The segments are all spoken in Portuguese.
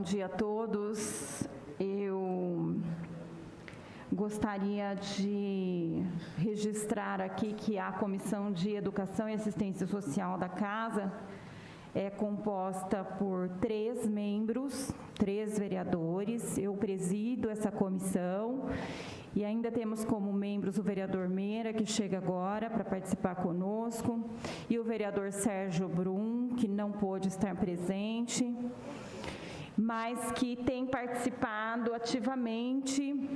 dia a todos. Eu gostaria de registrar aqui que a Comissão de Educação e Assistência Social da Casa é composta por 3 membros, 3 vereadores. Eu presido essa comissão e ainda temos como membros o vereador Meira, que chega agora para participar conosco, e o vereador Sérgio Brum, que não pôde estar presente, mas que tem participado ativamente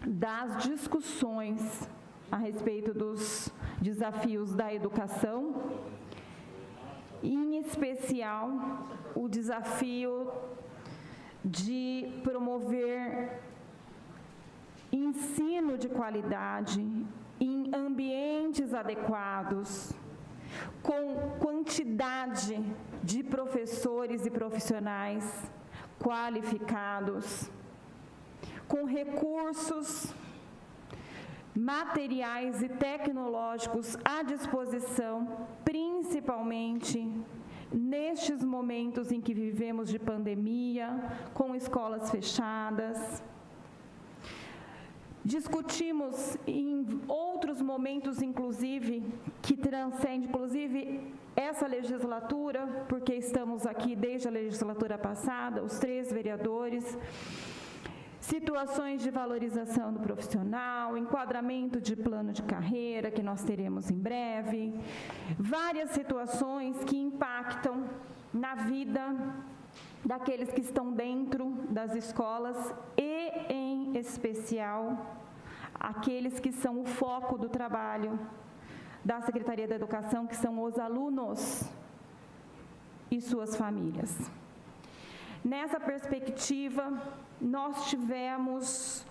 das discussões a respeito dos desafios da educação, em especial o desafio de promover ensino de qualidade em ambientes adequados, com quantidade de professores e profissionais qualificados, com recursos materiais e tecnológicos à disposição, principalmente nestes momentos em que vivemos de pandemia, com escolas fechadas. Discutimos em outros momentos, inclusive, que transcende, inclusive, essa legislatura, porque estamos aqui desde a legislatura passada, os 3 vereadores, situações de valorização do profissional, enquadramento de plano de carreira, que nós teremos em breve, várias situações que impactam na vida daqueles que estão dentro das escolas e, em especial, aqueles que são o foco do trabalho da Secretaria da Educação, que são os alunos e suas famílias. Nessa perspectiva, nós tivemos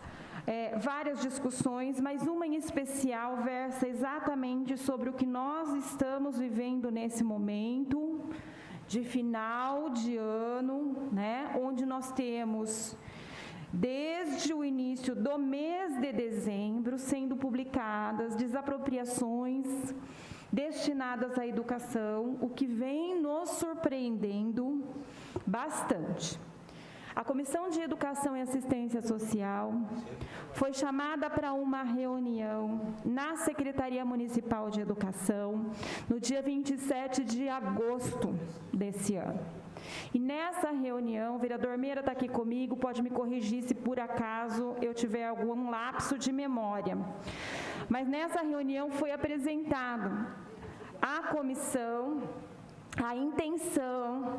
várias discussões, mas uma em especial versa exatamente sobre o que nós estamos vivendo nesse momento de final de ano, né, onde nós temos, desde o início do mês de dezembro, sendo publicadas desapropriações destinadas à educação, o que vem nos surpreendendo bastante. A Comissão de Educação e Assistência Social foi chamada para uma reunião na Secretaria Municipal de Educação no dia 27 de agosto desse ano. E nessa reunião, o vereador Meira está aqui comigo, pode me corrigir se por acaso eu tiver algum lapso de memória. Mas nessa reunião foi apresentado à comissão a intenção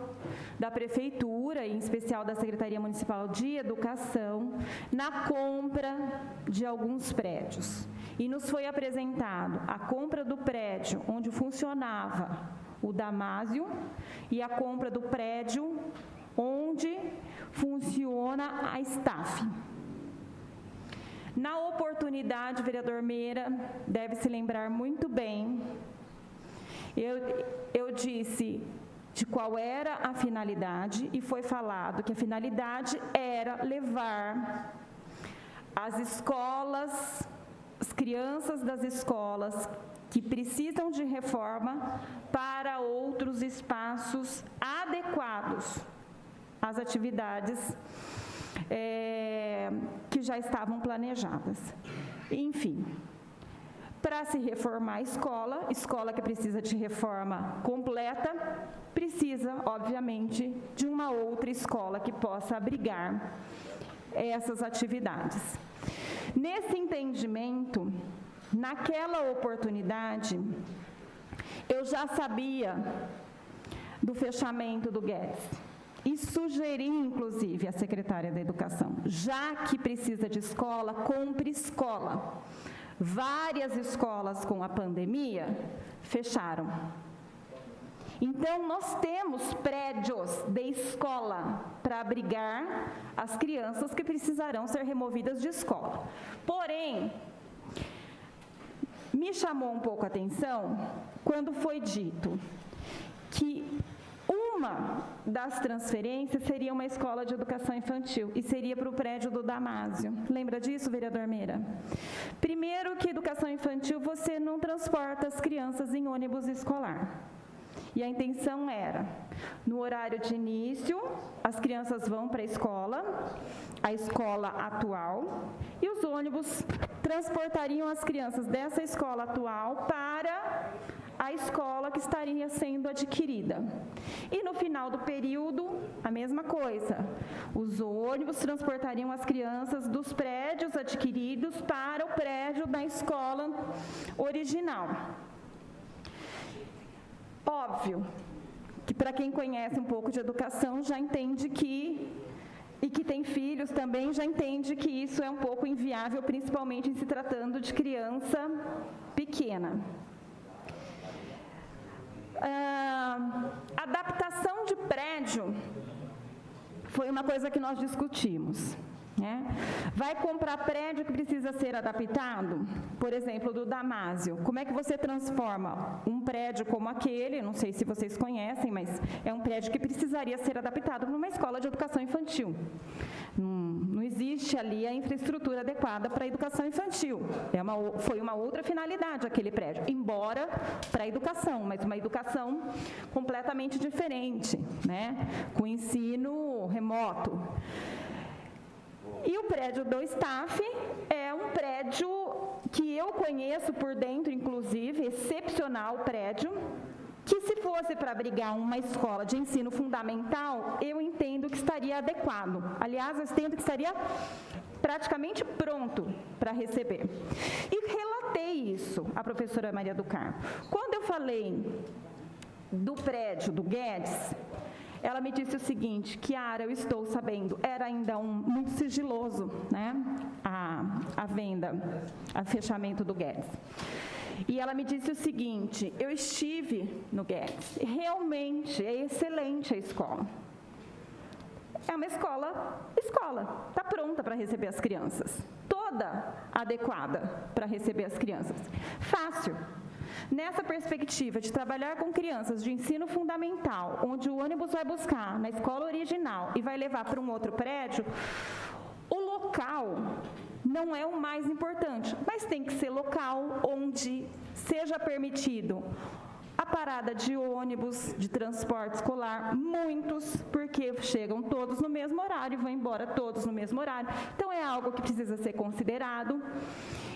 da Prefeitura, em especial da Secretaria Municipal de Educação, na compra de alguns prédios. E nos foi apresentado a compra do prédio onde funcionava o Damásio e a compra do prédio onde funciona a Staff. Na oportunidade, o vereador Meira deve se lembrar muito bem, eu disse de qual era a finalidade e foi falado que a finalidade era levar as escolas, as crianças das escolas que precisam de reforma para outros espaços adequados às atividades que já estavam planejadas. Enfim, para se reformar a escola que precisa de reforma completa, precisa, obviamente, de uma outra escola que possa abrigar essas atividades. Nesse entendimento, naquela oportunidade, eu já sabia do fechamento do Guedes e sugeri, inclusive, à secretária da Educação, já que precisa de escola, compre escola. Várias escolas com a pandemia fecharam. Então, nós temos prédios de escola para abrigar as crianças que precisarão ser removidas de escola. Porém, me chamou um pouco a atenção quando foi dito que uma das transferências seria uma escola de educação infantil e seria para o prédio do Damásio. Lembra disso, vereador Meira? Primeiro que educação infantil você não transporta as crianças em ônibus escolar. E a intenção era, no horário de início, as crianças vão para a escola atual, e os ônibus transportariam as crianças dessa escola atual para a escola que estaria sendo adquirida. E no final do período, a mesma coisa. Os ônibus transportariam as crianças dos prédios adquiridos para o prédio da escola original. Óbvio que para quem conhece um pouco de educação já entende e que tem filhos também, já entende que isso é um pouco inviável, principalmente em se tratando de criança pequena. Adaptação de prédio foi uma coisa que nós discutimos. Vai comprar prédio que precisa ser adaptado? Por exemplo, do Damásio. Como é que você transforma um prédio como aquele, não sei se vocês conhecem, mas é um prédio que precisaria ser adaptado para uma escola de educação infantil. Não existe ali a infraestrutura adequada para a educação infantil. Foi uma outra finalidade aquele prédio, embora para a educação, mas uma educação completamente diferente, com ensino remoto. E o prédio do staff é um prédio que eu conheço por dentro, inclusive, excepcional prédio, que se fosse para abrigar uma escola de ensino fundamental, eu entendo que estaria adequado. Aliás, eu entendo que estaria praticamente pronto para receber. E relatei isso à professora Maria do Carmo. Quando eu falei do prédio do Guedes, ela me disse o seguinte: Chiara, eu estou sabendo, era ainda muito sigiloso, a venda, o fechamento do Guedes. E ela me disse o seguinte: eu estive no Guedes, realmente é excelente a escola. É uma escola, está pronta para receber as crianças, toda adequada para receber as crianças, fácil. Nessa perspectiva de trabalhar com crianças de ensino fundamental, onde o ônibus vai buscar na escola original e vai levar para um outro prédio, o local não é o mais importante, mas tem que ser local onde seja permitido a parada de ônibus, de transporte escolar, muitos, porque chegam todos no mesmo horário, vão embora todos no mesmo horário. Então, é algo que precisa ser considerado.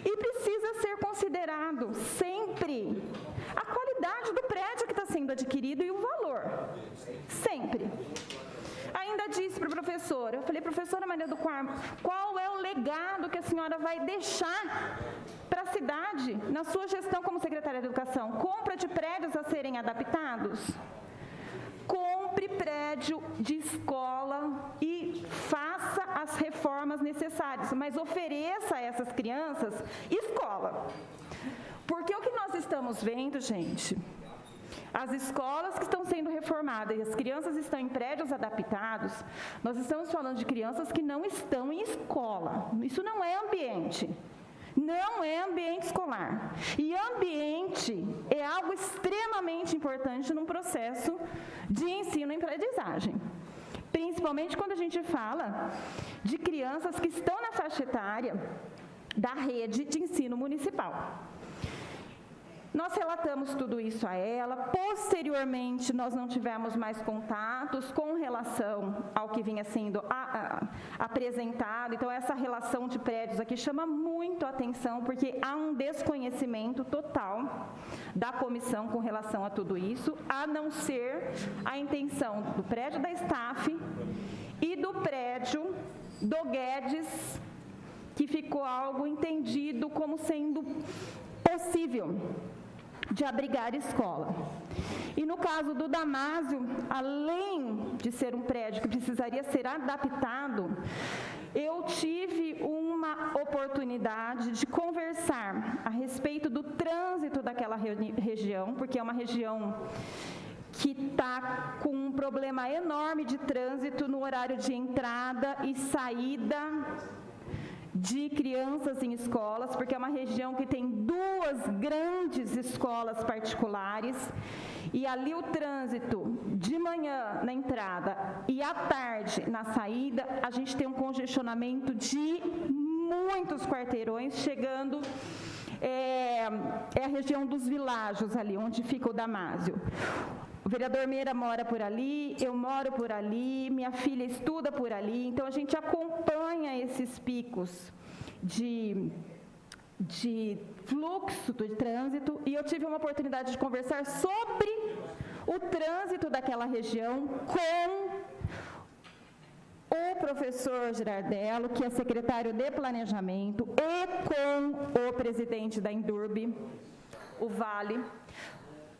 E precisa ser considerado sempre a qualidade do prédio que está sendo adquirido e o valor. Sempre. Ainda disse para a professora, eu falei: professora Maria do Carmo, qual é o legado que a senhora vai deixar para a cidade na sua gestão como secretária de Educação? Compra de prédios a serem adaptados? Compre prédio de escola e faça as reformas necessárias, mas ofereça a essas crianças escola. Porque o que nós estamos vendo, gente, as escolas que estão sendo reformadas e as crianças estão em prédios adaptados, nós estamos falando de crianças que não estão em escola. Isso não é ambiente. Não é ambiente escolar. E ambiente é algo extremamente importante num processo de ensino e aprendizagem. Principalmente quando a gente fala de crianças que estão na faixa etária da rede de ensino municipal. Nós relatamos tudo isso a ela, posteriormente nós não tivemos mais contatos com relação ao que vinha sendo apresentado. Então, essa relação de prédios aqui chama muito a atenção, porque há um desconhecimento total da comissão com relação a tudo isso, a não ser a intenção do prédio da staff e do prédio do Guedes, que ficou algo entendido como sendo possível de abrigar escola. E no caso do Damásio, além de ser um prédio que precisaria ser adaptado, eu tive uma oportunidade de conversar a respeito do trânsito daquela região, porque é uma região que está com um problema enorme de trânsito no horário de entrada e saída de crianças em escolas, porque é uma região que tem 2 grandes escolas particulares, e ali o trânsito de manhã na entrada e à tarde na saída, a gente tem um congestionamento de muitos quarteirões, chegando a região dos Világios ali, onde fica o Damásio. o vereador Meira mora por ali, eu moro por ali, minha filha estuda por ali, então a gente acompanha esses picos de fluxo de trânsito, e eu tive uma oportunidade de conversar sobre o trânsito daquela região com o professor Girardello, que é secretário de Planejamento, e com o presidente da Indurb, o Vale,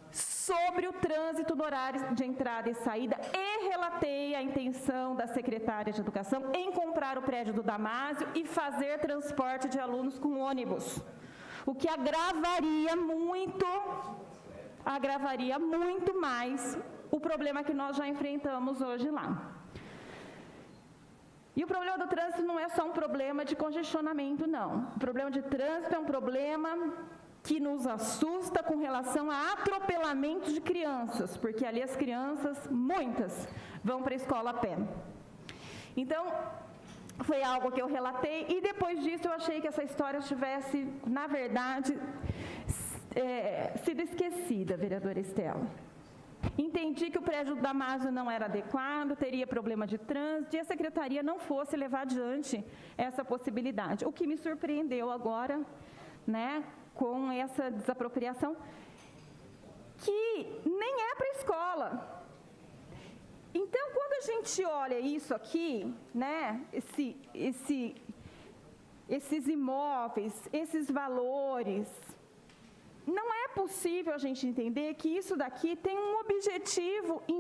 sobre o trânsito no horário de entrada e saída, e relatei a intenção da secretária de Educação em comprar o prédio do Damásio e fazer transporte de alunos com ônibus, o que agravaria muito mais o problema que nós já enfrentamos hoje lá. E o problema do trânsito não é só um problema de congestionamento, não. O problema de trânsito é um problema que nos assusta com relação a atropelamentos de crianças, porque ali as crianças, muitas, vão para a escola a pé. Então, foi algo que eu relatei, e depois disso eu achei que essa história tivesse, na verdade, sido esquecida, vereadora Estela. Entendi que o prédio do Damásio não era adequado, teria problema de trânsito, e a secretaria não fosse levar adiante essa possibilidade. O que me surpreendeu agora, né, com essa desapropriação, que nem é para a escola. Então, quando a gente olha isso aqui, né, esses imóveis, esses valores, não é possível a gente entender que isso daqui tem um objetivo em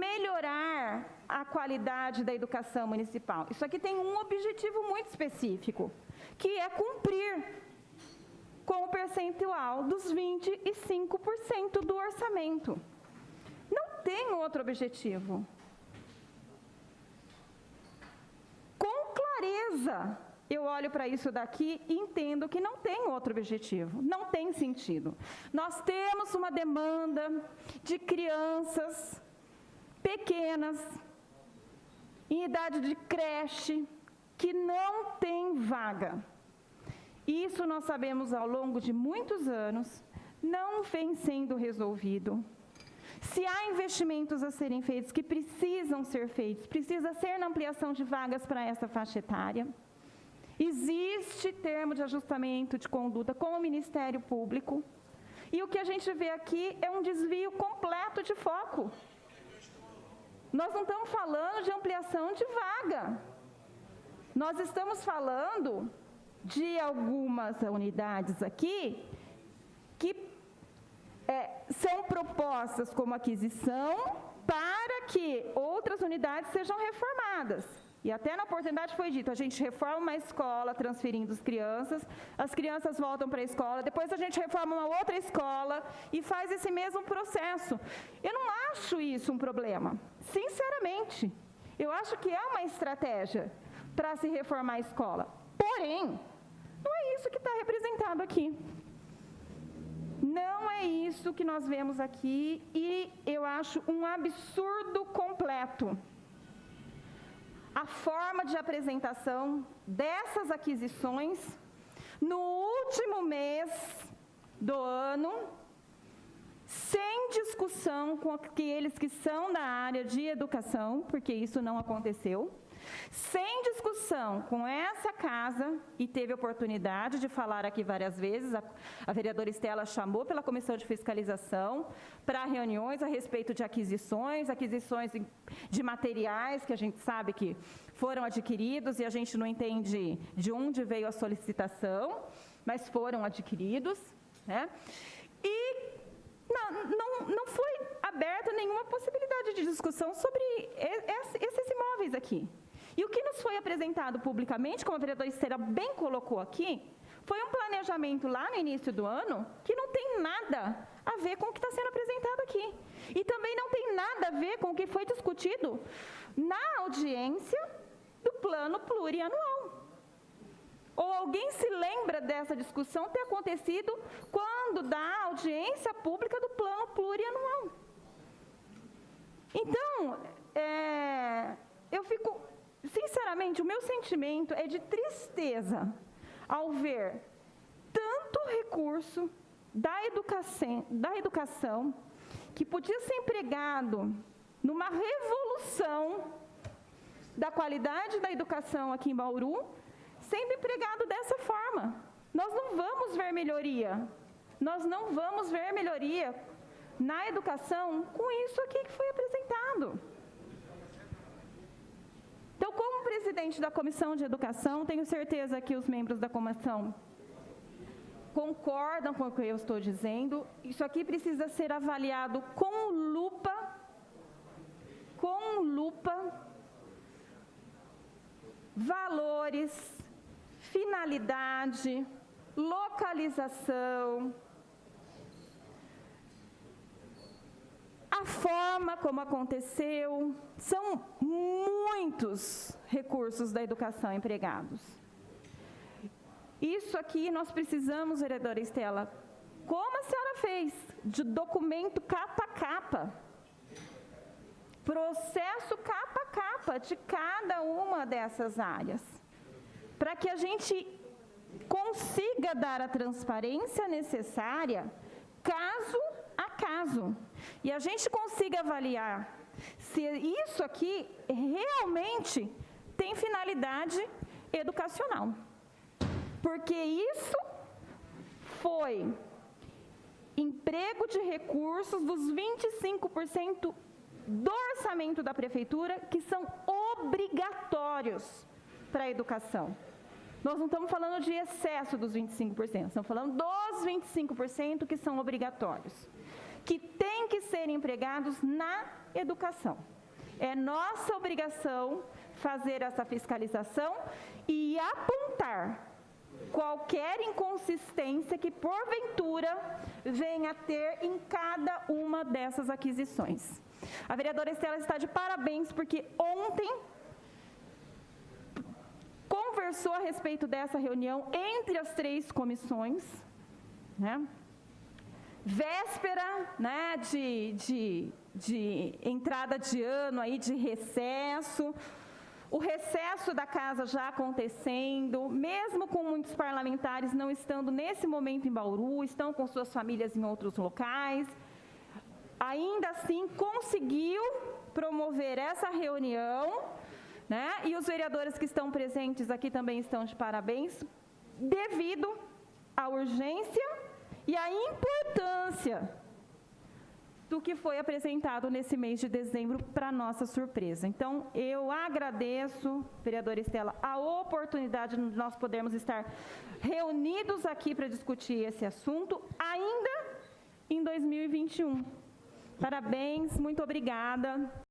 melhorar a qualidade da educação municipal. Isso aqui tem um objetivo muito específico, que é cumprir com o percentual dos 25% do orçamento. Não tem outro objetivo. Com clareza, eu olho para isso daqui e entendo que não tem outro objetivo, não tem sentido. Nós temos uma demanda de crianças pequenas, em idade de creche, que não tem vaga. Isso nós sabemos ao longo de muitos anos, não vem sendo resolvido. Se há investimentos a serem feitos, que precisam ser feitos, precisa ser na ampliação de vagas para essa faixa etária. Existe termo de ajustamento de conduta com o Ministério Público, e o que a gente vê aqui é um desvio completo de foco. Nós não estamos falando de ampliação de vaga, nós estamos falando de algumas unidades aqui que são propostas como aquisição para que outras unidades sejam reformadas. E até na oportunidade foi dito, a gente reforma uma escola transferindo as crianças voltam para a escola, depois a gente reforma uma outra escola e faz esse mesmo processo. Eu não acho isso um problema, sinceramente. Eu acho que é uma estratégia para se reformar a escola. Porém, não é isso que está representado aqui. Não é isso que nós vemos aqui, e eu acho um absurdo completo a forma de apresentação dessas aquisições no último mês do ano, sem discussão com aqueles que são da área de educação, porque isso não aconteceu, sem discussão com essa casa, e teve oportunidade de falar aqui várias vezes, a vereadora Estela chamou pela Comissão de Fiscalização para reuniões a respeito de aquisições de materiais que a gente sabe que foram adquiridos, e a gente não entende de onde veio a solicitação, mas foram adquiridos, né? E não foi aberta nenhuma possibilidade de discussão sobre esses imóveis aqui. E o que nos foi apresentado publicamente, como a vereadora Estela bem colocou aqui, foi um planejamento lá no início do ano que não tem nada a ver com o que está sendo apresentado aqui. E também não tem nada a ver com o que foi discutido na audiência do plano plurianual. Ou alguém se lembra dessa discussão ter acontecido quando da audiência pública do plano plurianual? Então, eu fico, sinceramente, o meu sentimento é de tristeza ao ver tanto recurso da educação que podia ser empregado numa revolução da qualidade da educação aqui em Bauru, sendo empregado dessa forma. Nós não vamos ver melhoria. Nós não vamos ver melhoria na educação com isso aqui que foi apresentado. Então, como presidente da Comissão de Educação, tenho certeza que os membros da comissão concordam com o que eu estou dizendo. Isso aqui precisa ser avaliado com lupa, valores, finalidade, localização, a forma como aconteceu. São muitos recursos da educação empregados. Isso aqui nós precisamos, vereadora Estela, como a senhora fez, de documento capa a capa, processo capa a capa de cada uma dessas áreas, para que a gente consiga dar a transparência necessária, caso a caso, e a gente consiga avaliar se isso aqui realmente tem finalidade educacional. Porque isso foi emprego de recursos dos 25% do orçamento da prefeitura, que são obrigatórios para a educação. Nós não estamos falando de excesso dos 25%, estamos falando dos 25% que são obrigatórios, que têm que ser empregados na educação. É nossa obrigação fazer essa fiscalização e apontar qualquer inconsistência que, porventura, venha a ter em cada uma dessas aquisições. A vereadora Estela está de parabéns, porque ontem conversou a respeito dessa reunião entre as 3 comissões, né? Véspera, né, de entrada de ano, aí, de recesso, o recesso da casa já acontecendo, mesmo com muitos parlamentares não estando nesse momento em Bauru, estão com suas famílias em outros locais, ainda assim conseguiu promover essa reunião, né? E os vereadores que estão presentes aqui também estão de parabéns, devido à urgência e à importância do que foi apresentado nesse mês de dezembro, para nossa surpresa. Então, eu agradeço, vereadora Estela, a oportunidade de nós podermos estar reunidos aqui para discutir esse assunto, ainda em 2021. Parabéns, muito obrigada.